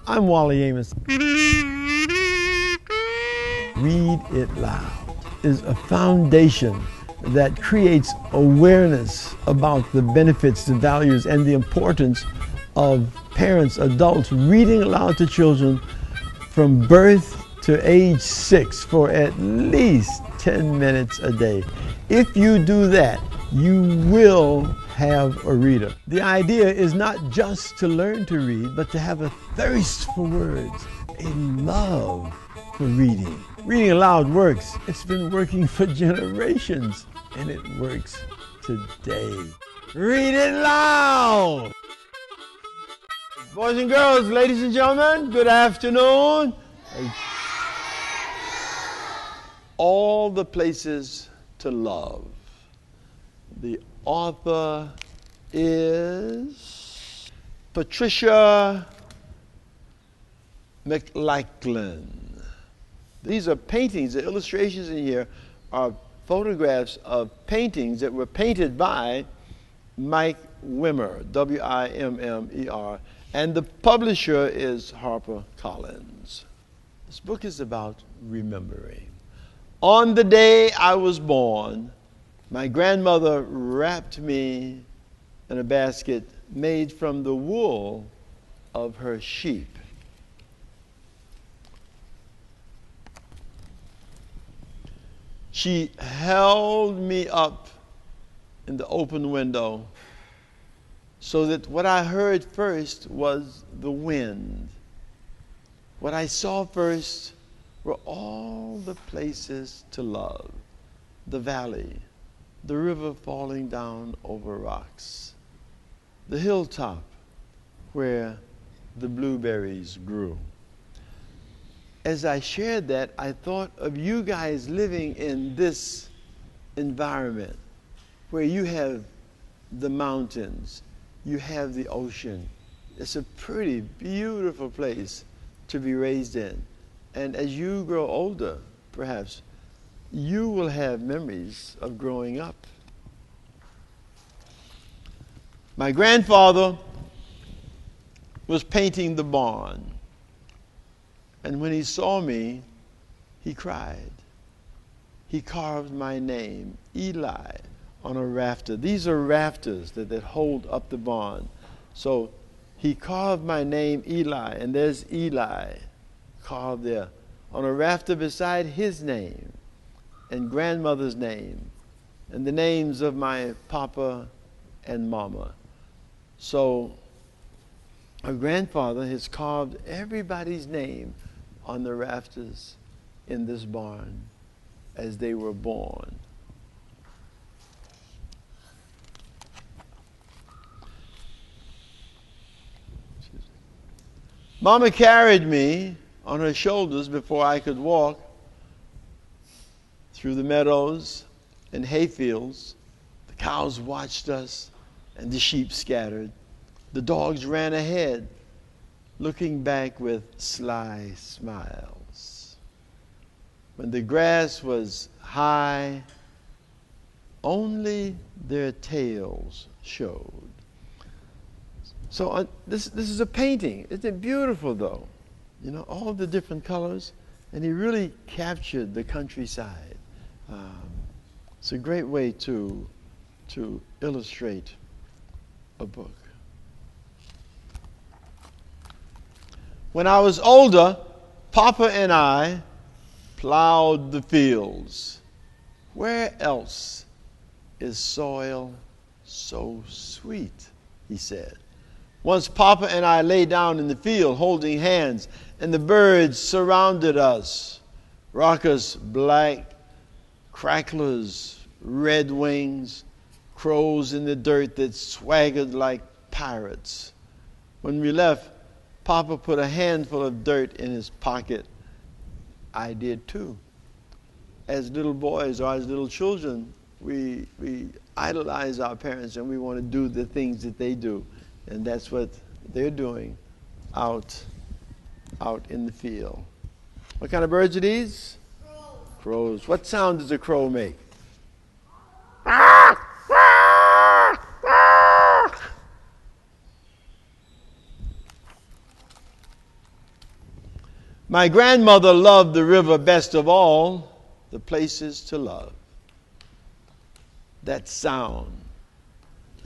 I'm Wally Amos. Read It Loud is a foundation that creates awareness about the benefits, the values, and the importance of parents, adults reading aloud to children from birth to age 6 for at least 10 minutes a day. If you do that, you will have a reader. The idea is not just to learn to read, but to have a thirst for words, a love for reading. Reading aloud works. It's been working for generations, and it works today. Read it loud! Boys and girls, ladies and gentlemen, good afternoon. All the places to love. The author is Patricia McLachlan. These are paintings. The illustrations in here are photographs of paintings that were painted by Mike Wimmer, W-I-M-M-E-R, and the publisher is HarperCollins. This book is about remembering. On the day I was born, my grandmother wrapped me in a basket made from the wool of her sheep. She held me up in the open window so that what I heard first was the wind. What I saw first were all the places to love. The valley, the river falling down over rocks, the hilltop where the blueberries grew. As I shared that, I thought of you guys living in this environment where you have the mountains, you have the ocean. It's a pretty beautiful place to be raised in. And as you grow older, perhaps, you will have memories of growing up. My grandfather was painting the barn. And when he saw me, he cried. He carved my name, Eli, on a rafter. These are rafters that hold up the barn. So he carved my name, Eli, and there's Eli carved there on a rafter beside his name and grandmother's name and the names of my papa and mama. So our grandfather has carved everybody's name on the rafters in this barn as they were born. Mama carried me on her shoulders before I could walk through the meadows and hayfields. The cows watched us and the sheep scattered. The dogs ran ahead, looking back with sly smiles. When the grass was high, only their tails showed. So this is a painting. Isn't it beautiful, though? You know, all the different colors. And he really captured the countryside. It's a great way to illustrate a book. When I was older, Papa and I plowed the fields. Where else is soil so sweet, he said. Once Papa and I lay down in the field holding hands, and the birds surrounded us. Raucous black, cracklers, red wings, crows in the dirt that swaggered like pirates. When we left, Papa put a handful of dirt in his pocket. I did too. As little boys or as little children, we idolize our parents and we want to do the things that they do. And that's what they're doing out in the field. What kind of birds are these? Crows. Crows. What sound does a crow make? My grandmother loved the river best of all the places to love. That sound,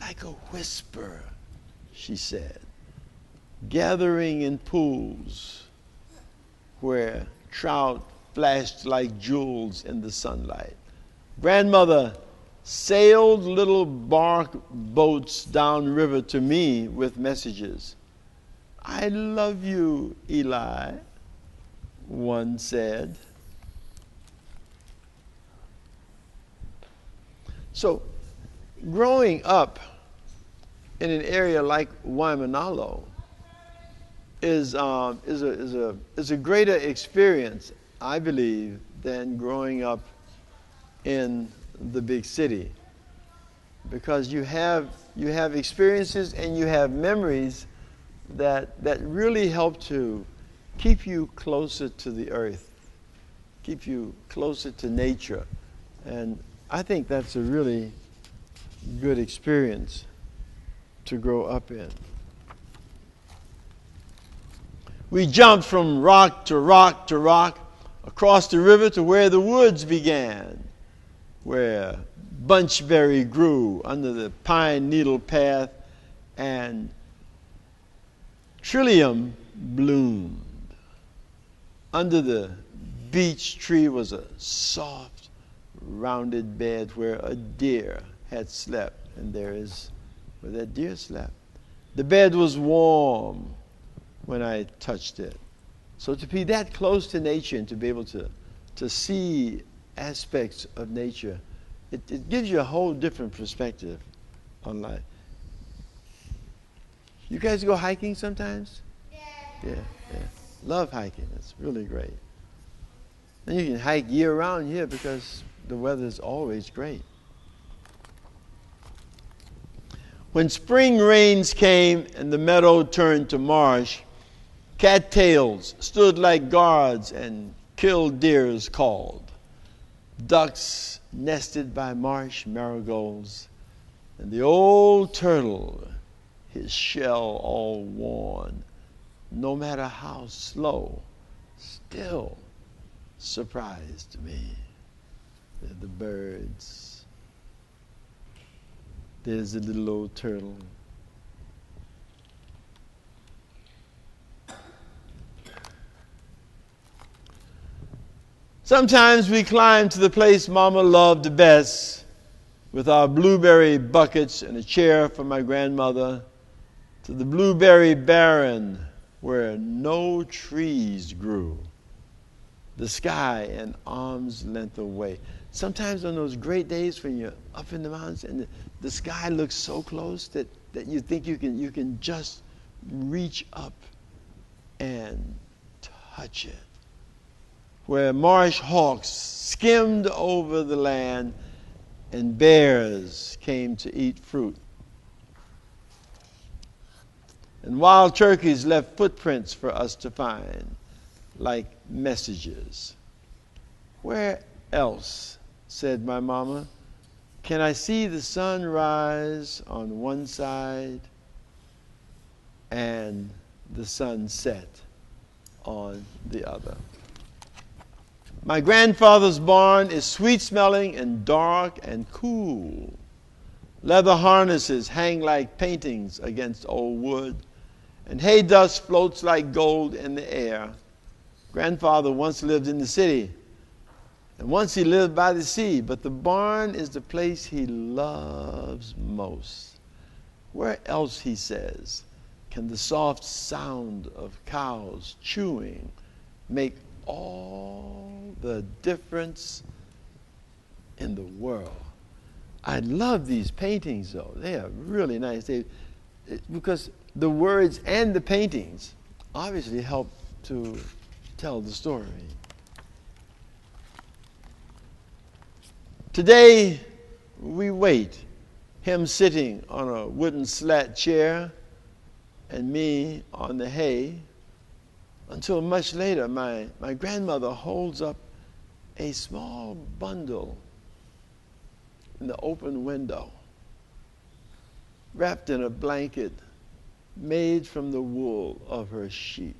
like a whisper, she said, gathering in pools where trout flashed like jewels in the sunlight. Grandmother sailed little bark boats downriver to me with messages. I love you, Eli, one said. So, growing up in an area like Waimanalo is a greater experience, I believe, than growing up in the big city, because you have experiences and you have memories that really help to keep you closer to the earth, keep you closer to nature, and I think that's a really good experience to grow up in. We jumped from rock to rock to rock across the river to where the woods began, where bunchberry grew under the pine needle path and trillium bloomed. Under the beech tree was a soft, rounded bed where a deer had slept, and there is where that deer slept. The bed was warm when I touched it. So to be that close to nature and to be able to see aspects of nature, it gives you a whole different perspective on life. You guys go hiking sometimes? Yeah. Love hiking. It's really great. And you can hike year round here because the weather is always great. When spring rains came and the meadow turned to marsh, cattails stood like guards and killdeers called. Ducks nested by marsh marigolds, and the old turtle, his shell all worn, no matter how slow, still surprised me. There are the birds. There's the little old turtle. Sometimes we climb to the place Mama loved the best, with our blueberry buckets and a chair for my grandmother, to the blueberry barren where no trees grew, the sky an arm's length away. Sometimes on those great days when you're up in the mountains and the sky looks so close that you think you can just reach up and touch it. Where marsh hawks skimmed over the land and bears came to eat fruit. And wild turkeys left footprints for us to find, like messages. Where else, said my mama, can I see the sun rise on one side and the sun set on the other? My grandfather's barn is sweet-smelling and dark and cool. Leather harnesses hang like paintings against old wood, and hay dust floats like gold in the air. Grandfather once lived in the city, and once he lived by the sea, but the barn is the place he loves most. Where else, he says, can the soft sound of cows chewing make all the difference in the world? I love these paintings, though. They are really nice. Because the words and the paintings obviously help to tell the story. Today, we wait, him sitting on a wooden slat chair and me on the hay, until much later my grandmother holds up a small bundle in the open window, wrapped in a blanket made from the wool of her sheep.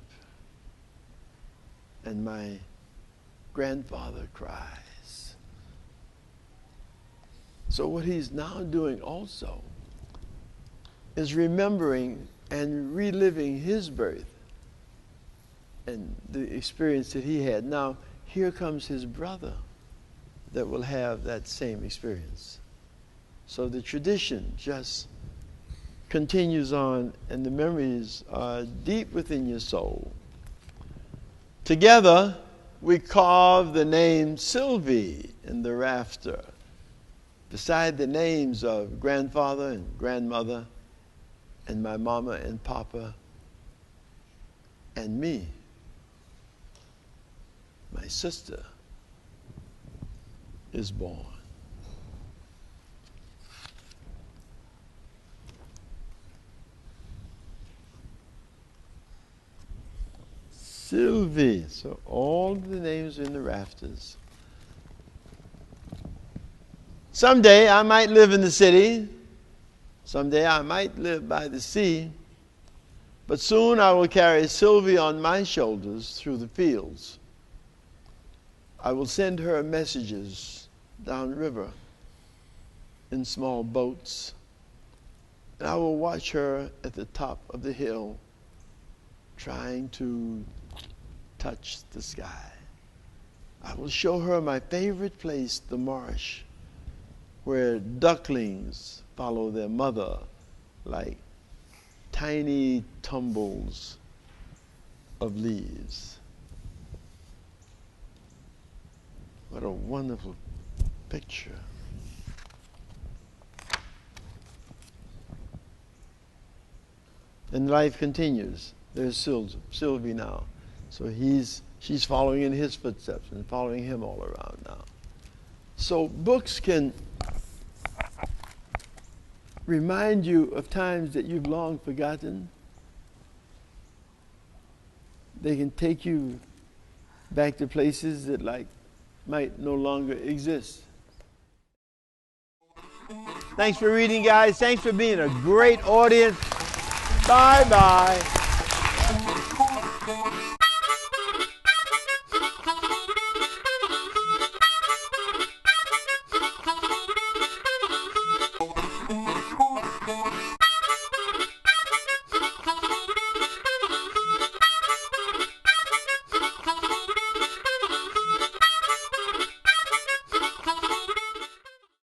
and my grandfather cries. So what he's now doing also is remembering and reliving his birth and the experience that he had. Now, here comes his brother that will have that same experience. So the tradition just continues on, and the memories are deep within your soul. Together, we carve the name Sylvie in the rafter, beside the names of grandfather and grandmother, and my mama and papa, and me. My sister is born. Sylvie. So all the names are in the rafters. Someday I might live in the city. Someday I might live by the sea. But soon I will carry Sylvie on my shoulders through the fields. I will send her messages downriver in small boats. And I will watch her at the top of the hill trying to touch the sky. I will show her my favorite place, the marsh, where ducklings follow their mother like tiny tumbles of leaves. What a wonderful picture. And life continues. There's Sylvie now. So she's following in his footsteps and following him all around now. So books can remind you of times that you've long forgotten. They can take you back to places that might no longer exist. Thanks for reading, guys. Thanks for being a great audience. Bye-bye.